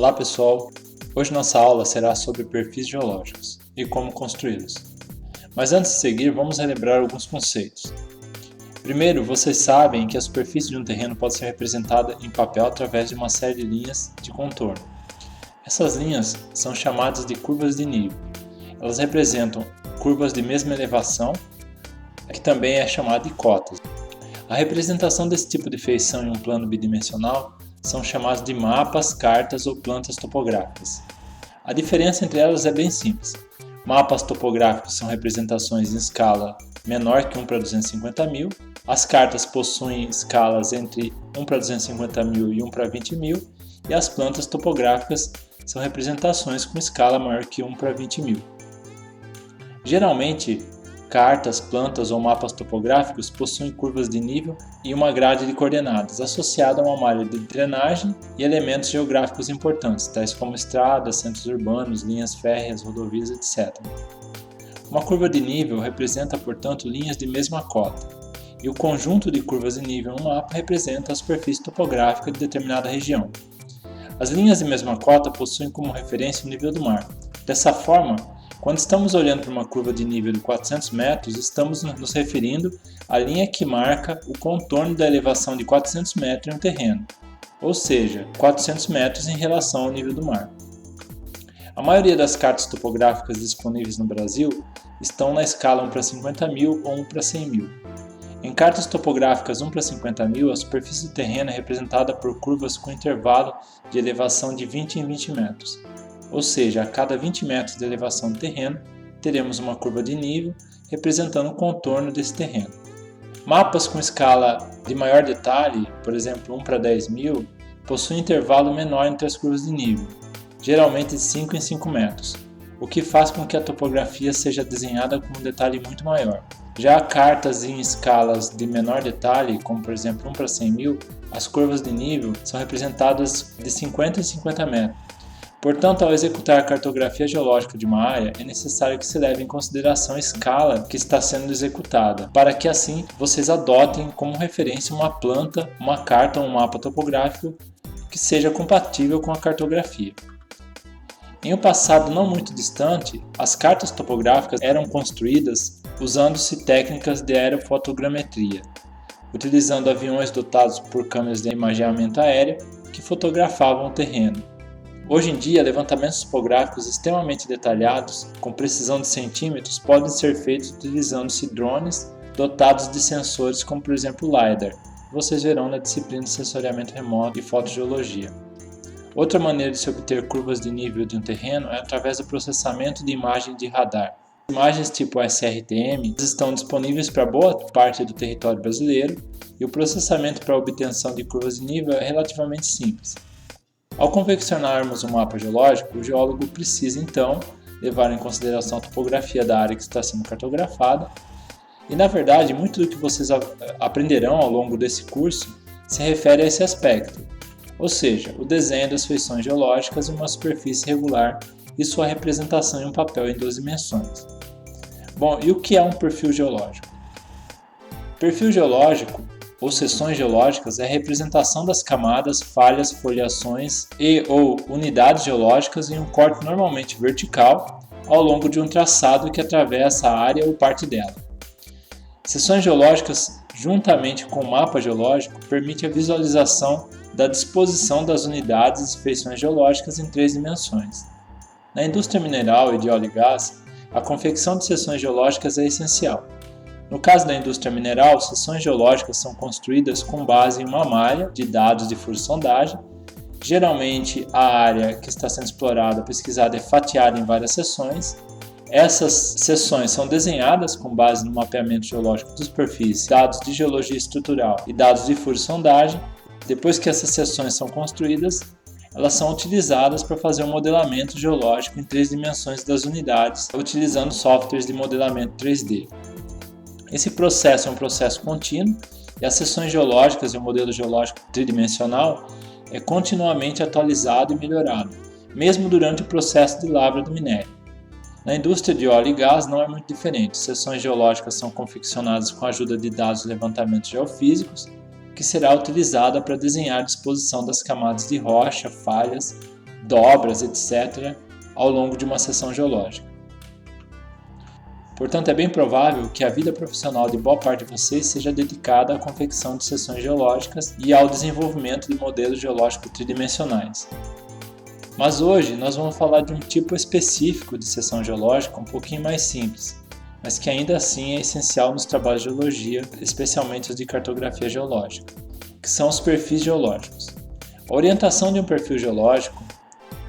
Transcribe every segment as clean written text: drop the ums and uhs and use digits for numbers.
Olá pessoal, hoje nossa aula será sobre perfis geológicos e como construí-los. Mas antes de seguir, vamos relembrar alguns conceitos. Primeiro, vocês sabem que a superfície de um terreno pode ser representada em papel através de uma série de linhas de contorno. Essas linhas são chamadas de curvas de nível. Elas representam curvas de mesma elevação, que também é chamada de cotas. A representação desse tipo de feição em um plano bidimensional são chamados de mapas, cartas ou plantas topográficas. A diferença entre elas é bem simples. Mapas topográficos são representações em escala menor que 1 para 250 mil. As cartas possuem escalas entre 1 para 250 mil e 1 para 20 mil. E as plantas topográficas são representações com escala maior que 1 para 20 mil. Geralmente, cartas, plantas ou mapas topográficos possuem curvas de nível e uma grade de coordenadas associada a uma malha de drenagem e elementos geográficos importantes, tais como estradas, centros urbanos, linhas férreas, rodovias, etc. Uma curva de nível representa, portanto, linhas de mesma cota, e o conjunto de curvas de nível em um mapa representa a superfície topográfica de determinada região. As linhas de mesma cota possuem como referência o nível do mar. Dessa forma, quando estamos olhando para uma curva de nível de 400 metros, estamos nos referindo à linha que marca o contorno da elevação de 400 metros em um terreno, ou seja, 400 metros em relação ao nível do mar. A maioria das cartas topográficas disponíveis no Brasil estão na escala 1 para 50 mil ou 1 para 100 mil. Em cartas topográficas 1 para 50 mil, a superfície do terreno é representada por curvas com intervalo de elevação de 20 em 20 metros. Ou seja, a cada 20 metros de elevação do terreno, teremos uma curva de nível representando o contorno desse terreno. Mapas com escala de maior detalhe, por exemplo 1 para 10 mil, possuem intervalo menor entre as curvas de nível, geralmente de 5 em 5 metros, o que faz com que a topografia seja desenhada com um detalhe muito maior. Já cartas em escalas de menor detalhe, como por exemplo 1 para 100 mil, as curvas de nível são representadas de 50 em 50 metros. Portanto, ao executar a cartografia geológica de uma área, é necessário que se leve em consideração a escala que está sendo executada, para que assim vocês adotem como referência uma planta, uma carta ou um mapa topográfico que seja compatível com a cartografia. Em um passado não muito distante, as cartas topográficas eram construídas usando-se técnicas de aerofotogrametria, utilizando aviões dotados por câmeras de imageamento aéreo que fotografavam o terreno. Hoje em dia, levantamentos topográficos extremamente detalhados, com precisão de centímetros, podem ser feitos utilizando-se drones dotados de sensores como por exemplo o LiDAR, que vocês verão na disciplina de sensoriamento remoto e fotogeologia. Outra maneira de se obter curvas de nível de um terreno é através do processamento de imagem de radar. Imagens tipo SRTM estão disponíveis para boa parte do território brasileiro e o processamento para a obtenção de curvas de nível é relativamente simples. Ao confeccionarmos um mapa geológico, o geólogo precisa então levar em consideração a topografia da área que está sendo cartografada e, na verdade, muito do que vocês aprenderão ao longo desse curso se refere a esse aspecto, ou seja, o desenho das feições geológicas em uma superfície regular e sua representação em um papel em 2 dimensões. Bom, e o que é um perfil geológico? Perfil geológico ou seções geológicas é a representação das camadas, falhas, foliações e ou unidades geológicas em um corte normalmente vertical ao longo de um traçado que atravessa a área ou parte dela. Seções geológicas, juntamente com o mapa geológico, permite a visualização da disposição das unidades e feições geológicas em 3 dimensões. Na indústria mineral e de óleo e gás, a confecção de seções geológicas é essencial. No caso da indústria mineral, seções geológicas são construídas com base em uma malha de dados de furo-sondagem. Geralmente, a área que está sendo explorada, pesquisada, é fatiada em várias seções. Essas seções são desenhadas com base no mapeamento geológico de superfície, dados de geologia estrutural e dados de furo-sondagem. Depois que essas seções são construídas, elas são utilizadas para fazer um modelamento geológico em 3 dimensões das unidades, utilizando softwares de modelamento 3D. Esse processo é um processo contínuo e as seções geológicas e o modelo geológico tridimensional é continuamente atualizado e melhorado, mesmo durante o processo de lavra do minério. Na indústria de óleo e gás não é muito diferente. Seções geológicas são confeccionadas com a ajuda de dados de levantamentos geofísicos, que será utilizada para desenhar a disposição das camadas de rocha, falhas dobras, etc., ao longo de uma seção geológica. Portanto, é bem provável que a vida profissional de boa parte de vocês seja dedicada à confecção de seções geológicas e ao desenvolvimento de modelos geológicos tridimensionais. Mas hoje nós vamos falar de um tipo específico de seção geológica um pouquinho mais simples, mas que ainda assim é essencial nos trabalhos de geologia, especialmente os de cartografia geológica, que são os perfis geológicos. A orientação de um perfil geológico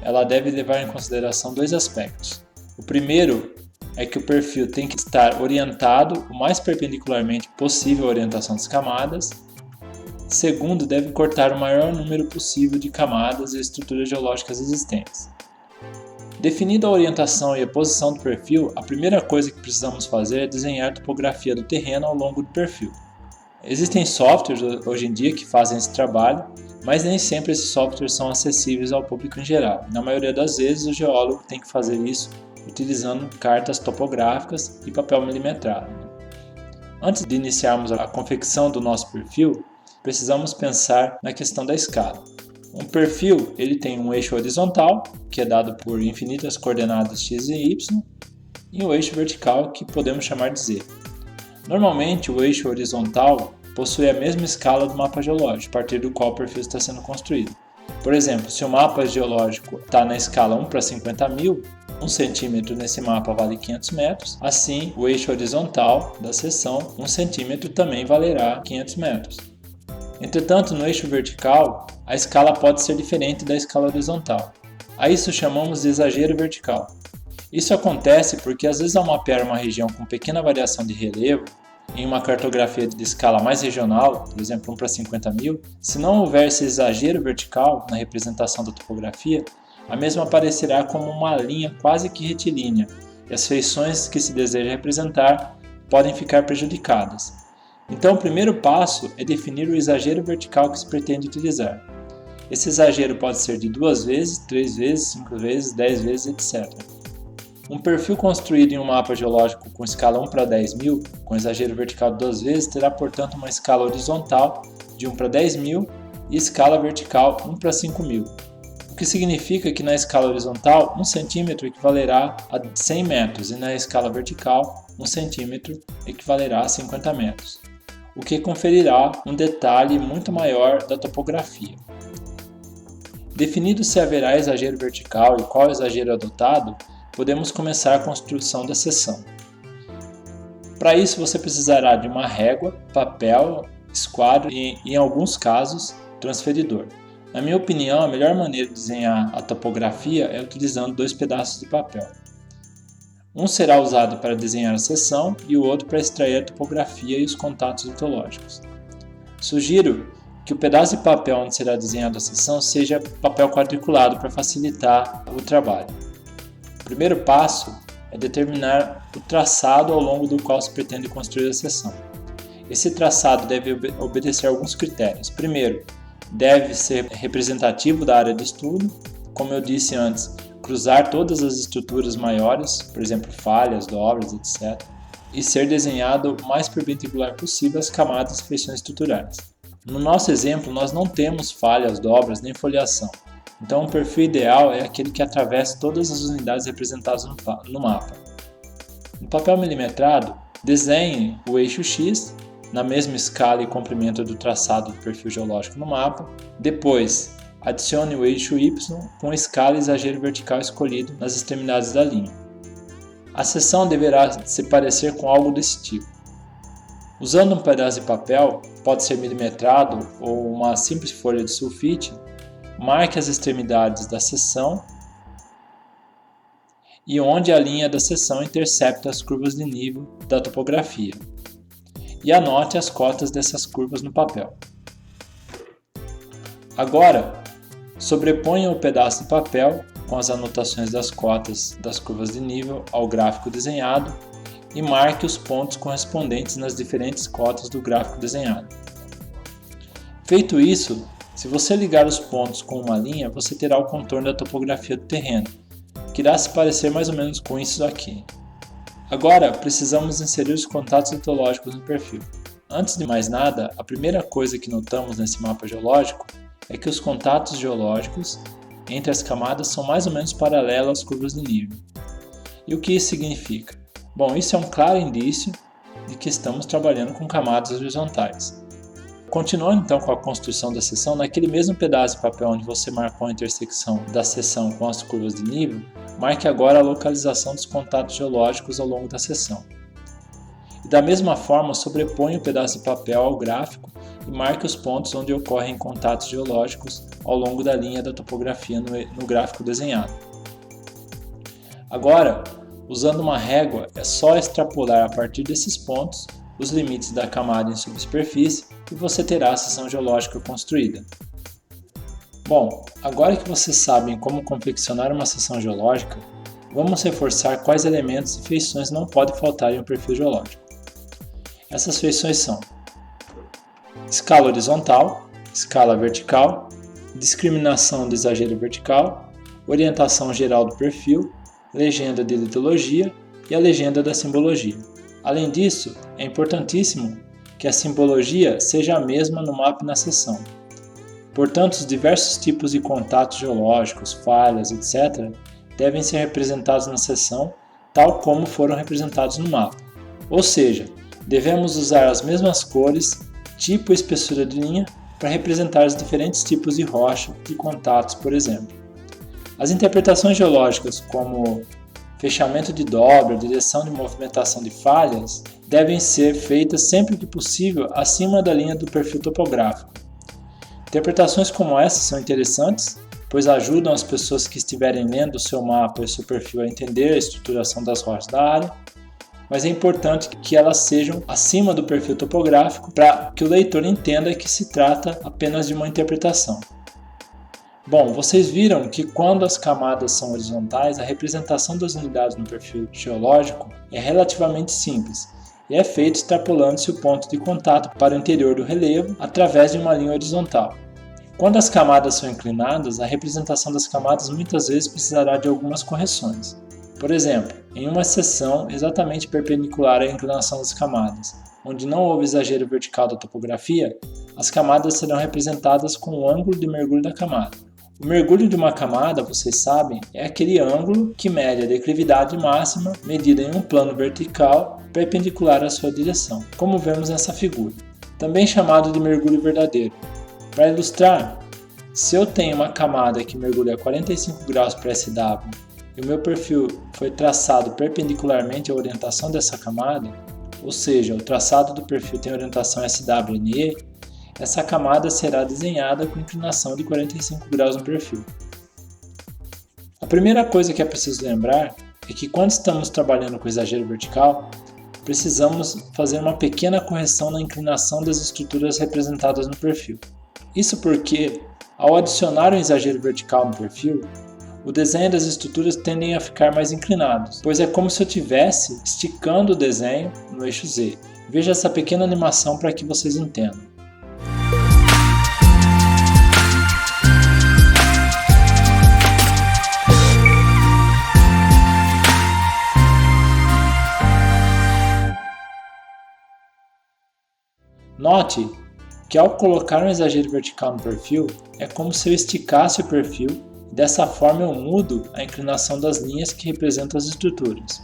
ela deve levar em consideração dois aspectos. O primeiro é que o perfil tem que estar orientado o mais perpendicularmente possível à orientação das camadas. Segundo, deve cortar o maior número possível de camadas e estruturas geológicas existentes. Definida a orientação e a posição do perfil, a primeira coisa que precisamos fazer é desenhar a topografia do terreno ao longo do perfil. Existem softwares hoje em dia que fazem esse trabalho, mas nem sempre esses softwares são acessíveis ao público em geral. Na maioria das vezes, o geólogo tem que fazer isso utilizando cartas topográficas e papel milimetrado. Antes de iniciarmos a confecção do nosso perfil, precisamos pensar na questão da escala. Um perfil ele tem um eixo horizontal, que é dado por infinitas coordenadas x e y, e um eixo vertical, que podemos chamar de z. Normalmente, o eixo horizontal possui a mesma escala do mapa geológico, a partir do qual o perfil está sendo construído. Por exemplo, se o mapa geológico está na escala 1 para 50.000, 1 centímetro nesse mapa vale 500 metros, assim o eixo horizontal da seção, 1 centímetro também valerá 500 metros. Entretanto, no eixo vertical, a escala pode ser diferente da escala horizontal. A isso chamamos de exagero vertical. Isso acontece porque às vezes ao mapear uma região com pequena variação de relevo, em uma cartografia de escala mais regional, por exemplo 1 para 50.000, se não houver esse exagero vertical na representação da topografia, a mesma aparecerá como uma linha quase que retilínea, e as feições que se deseja representar podem ficar prejudicadas. Então o primeiro passo é definir o exagero vertical que se pretende utilizar. Esse exagero pode ser de 2 vezes, 3 vezes, 5 vezes, 10 vezes, etc. Um perfil construído em um mapa geológico com escala 1 para 10.000, com exagero vertical de 2 vezes, terá portanto uma escala horizontal de 1 para 10.000 e escala vertical 1 para 5.000. O que significa que na escala horizontal 1 centímetro equivalerá a 100 metros e na escala vertical 1 centímetro equivalerá a 50 metros, o que conferirá um detalhe muito maior da topografia. Definido se haverá exagero vertical e qual exagero adotado, podemos começar a construção da seção. Para isso você precisará de uma régua, papel, esquadro e, em alguns casos, transferidor. Na minha opinião, a melhor maneira de desenhar a topografia é utilizando 2 pedaços de papel. Um será usado para desenhar a seção e o outro para extrair a topografia e os contatos litológicos. Sugiro que o pedaço de papel onde será desenhada a seção seja papel quadriculado para facilitar o trabalho. O primeiro passo é determinar o traçado ao longo do qual se pretende construir a seção. Esse traçado deve obedecer a alguns critérios. Primeiro, deve ser representativo da área de estudo, como eu disse antes, cruzar todas as estruturas maiores, por exemplo, falhas, dobras, etc., e ser desenhado o mais perpendicular possível às camadas e feições estruturais. No nosso exemplo, nós não temos falhas, dobras nem foliação. Então, o perfil ideal é aquele que atravessa todas as unidades representadas no mapa. No papel milimetrado, desenhe o eixo X na mesma escala e comprimento do traçado do perfil geológico no mapa. Depois, adicione o eixo Y com escala e exagero vertical escolhido nas extremidades da linha. A seção deverá se parecer com algo desse tipo. Usando um pedaço de papel, pode ser milimetrado ou uma simples folha de sulfite, marque as extremidades da seção e onde a linha da seção intercepta as curvas de nível da topografia. E anote as cotas dessas curvas no papel. Agora, sobreponha o pedaço de papel com as anotações das cotas das curvas de nível ao gráfico desenhado e marque os pontos correspondentes nas diferentes cotas do gráfico desenhado. Feito isso, se você ligar os pontos com uma linha, você terá o contorno da topografia do terreno, que irá se parecer mais ou menos com isso aqui. Agora, precisamos inserir os contatos litológicos no perfil. Antes de mais nada, a primeira coisa que notamos nesse mapa geológico é que os contatos geológicos entre as camadas são mais ou menos paralelas às curvas de nível. E o que isso significa? Bom, isso é um claro indício de que estamos trabalhando com camadas horizontais. Continuando então com a construção da seção, naquele mesmo pedaço de papel onde você marcou a intersecção da seção com as curvas de nível, marque agora a localização dos contatos geológicos ao longo da seção. E da mesma forma, sobreponha o pedaço de papel ao gráfico e marque os pontos onde ocorrem contatos geológicos ao longo da linha da topografia no gráfico desenhado. Agora, usando uma régua, é só extrapolar a partir desses pontos os limites da camada em subsuperfície e você terá a seção geológica construída. Bom, agora que vocês sabem como confeccionar uma seção geológica, vamos reforçar quais elementos e feições não podem faltar em um perfil geológico. Essas feições são escala horizontal, escala vertical, discriminação do exagero vertical, orientação geral do perfil, legenda de litologia e a legenda da simbologia. Além disso, é importantíssimo que a simbologia seja a mesma no mapa e na seção. Portanto, os diversos tipos de contatos geológicos, falhas, etc., devem ser representados na seção tal como foram representados no mapa. Ou seja, devemos usar as mesmas cores, tipo e espessura de linha para representar os diferentes tipos de rocha e contatos, por exemplo. As interpretações geológicas, como fechamento de dobra, direção de movimentação de falhas, devem ser feitas sempre que possível acima da linha do perfil topográfico. Interpretações como essa são interessantes, pois ajudam as pessoas que estiverem lendo o seu mapa e seu perfil a entender a estruturação das rochas da área, mas é importante que elas sejam acima do perfil topográfico para que o leitor entenda que se trata apenas de uma interpretação. Bom, vocês viram que quando as camadas são horizontais, a representação das unidades no perfil geológico é relativamente simples e é feito extrapolando-se o ponto de contato para o interior do relevo através de uma linha horizontal. Quando as camadas são inclinadas, a representação das camadas muitas vezes precisará de algumas correções. Por exemplo, em uma seção exatamente perpendicular à inclinação das camadas, onde não houve exagero vertical da topografia, as camadas serão representadas com o ângulo de mergulho da camada. O mergulho de uma camada, vocês sabem, é aquele ângulo que mede a declividade máxima medida em um plano vertical perpendicular à sua direção, como vemos nessa figura, também chamado de mergulho verdadeiro. Para ilustrar, se eu tenho uma camada que mergulha a 45 graus para SW e o meu perfil foi traçado perpendicularmente à orientação dessa camada, ou seja, o traçado do perfil tem orientação SW-NE, essa camada será desenhada com inclinação de 45 graus no perfil. A primeira coisa que é preciso lembrar é que quando estamos trabalhando com exagero vertical, precisamos fazer uma pequena correção na inclinação das estruturas representadas no perfil. Isso porque, ao adicionar um exagero vertical no perfil, o desenho das estruturas tendem a ficar mais inclinados, pois é como se eu estivesse esticando o desenho no eixo Z. Veja essa pequena animação para que vocês entendam. Note que ao colocar um exagero vertical no perfil, é como se eu esticasse o perfil e dessa forma eu mudo a inclinação das linhas que representam as estruturas.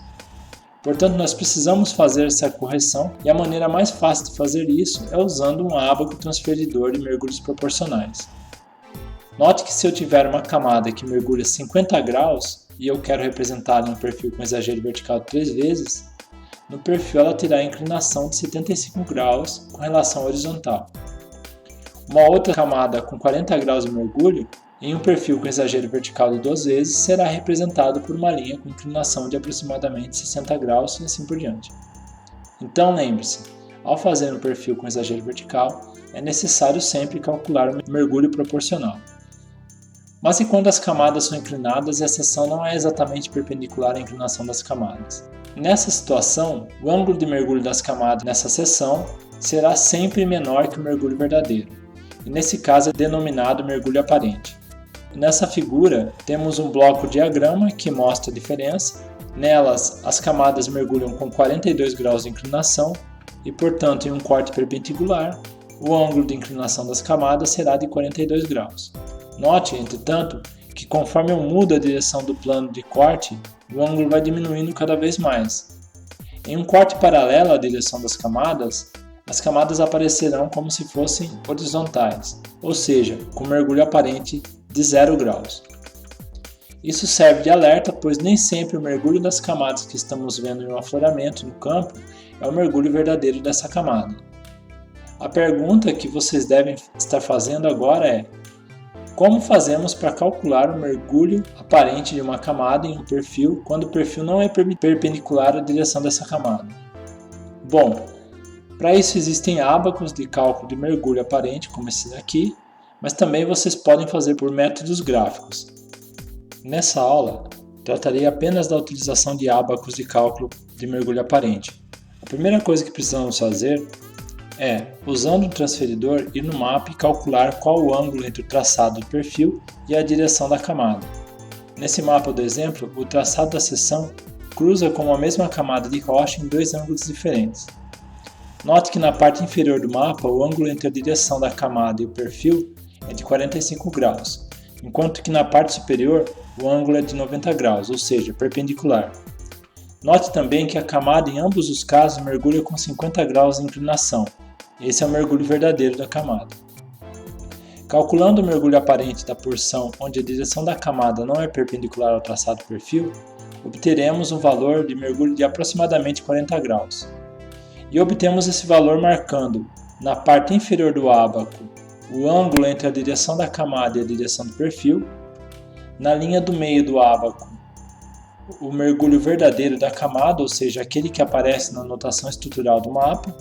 Portanto, nós precisamos fazer essa correção e a maneira mais fácil de fazer isso é usando um ábaco transferidor de mergulhos proporcionais. Note que se eu tiver uma camada que mergulha 50 graus e eu quero representá-la em um perfil com exagero vertical 3 vezes, no perfil ela terá a inclinação de 75 graus com relação à horizontal. Uma outra camada com 40 graus de mergulho, em um perfil com exagero vertical de 2 vezes, será representado por uma linha com inclinação de aproximadamente 60 graus e assim por diante. Então lembre-se, ao fazer um perfil com exagero vertical, é necessário sempre calcular o mergulho proporcional. Mas e quando as camadas são inclinadas e a seção não é exatamente perpendicular à inclinação das camadas? Nessa situação, o ângulo de mergulho das camadas nessa seção será sempre menor que o mergulho verdadeiro, e nesse caso é denominado mergulho aparente. Nessa figura, temos um bloco diagrama que mostra a diferença. Nelas, as camadas mergulham com 42 graus de inclinação e, portanto, em um corte perpendicular, o ângulo de inclinação das camadas será de 42 graus. Note, entretanto, que conforme eu mudo a direção do plano de corte, o ângulo vai diminuindo cada vez mais. Em um corte paralelo à direção das camadas, as camadas aparecerão como se fossem horizontais, ou seja, com mergulho aparente de 0 graus. Isso serve de alerta, pois nem sempre o mergulho das camadas que estamos vendo em um afloramento no campo é o mergulho verdadeiro dessa camada. A pergunta que vocês devem estar fazendo agora é: como fazemos para calcular o mergulho aparente de uma camada em um perfil quando o perfil não é perpendicular à direção dessa camada? Bom, para isso existem ábacos de cálculo de mergulho aparente, como esse daqui, mas também vocês podem fazer por métodos gráficos. Nessa aula, tratarei apenas da utilização de ábacos de cálculo de mergulho aparente. A primeira coisa que precisamos fazer é, usando o transferidor, ir no mapa e calcular qual o ângulo entre o traçado do perfil e a direção da camada. Nesse mapa do exemplo, o traçado da seção cruza com a mesma camada de rocha em dois ângulos diferentes. Note que na parte inferior do mapa, o ângulo entre a direção da camada e o perfil é de 45 graus, enquanto que na parte superior, o ângulo é de 90 graus, ou seja, perpendicular. Note também que a camada em ambos os casos mergulha com 50 graus de inclinação. Esse é o mergulho verdadeiro da camada. Calculando o mergulho aparente da porção onde a direção da camada não é perpendicular ao traçado do perfil, obteremos um valor de mergulho de aproximadamente 40 graus. E obtemos esse valor marcando, na parte inferior do ábaco, o ângulo entre a direção da camada e a direção do perfil, na linha do meio do ábaco, o mergulho verdadeiro da camada, ou seja, aquele que aparece na notação estrutural do mapa,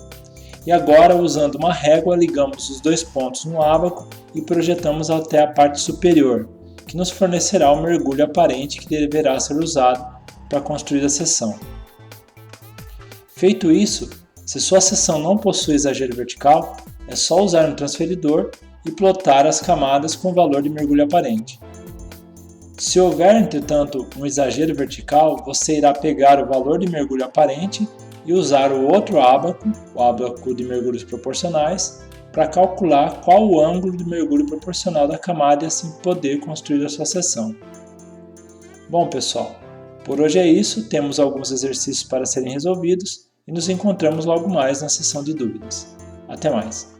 e agora, usando uma régua, ligamos os dois pontos no ábaco e projetamos até a parte superior, que nos fornecerá o mergulho aparente que deverá ser usado para construir a seção. Feito isso, se sua seção não possui exagero vertical, é só usar um transferidor e plotar as camadas com o valor de mergulho aparente. Se houver, entretanto, um exagero vertical, você irá pegar o valor de mergulho aparente e usar o outro ábaco, o ábaco de mergulhos proporcionais, para calcular qual o ângulo de mergulho proporcional da camada e assim poder construir a sua seção. Bom, pessoal, por hoje é isso, temos alguns exercícios para serem resolvidos e nos encontramos logo mais na sessão de dúvidas. Até mais!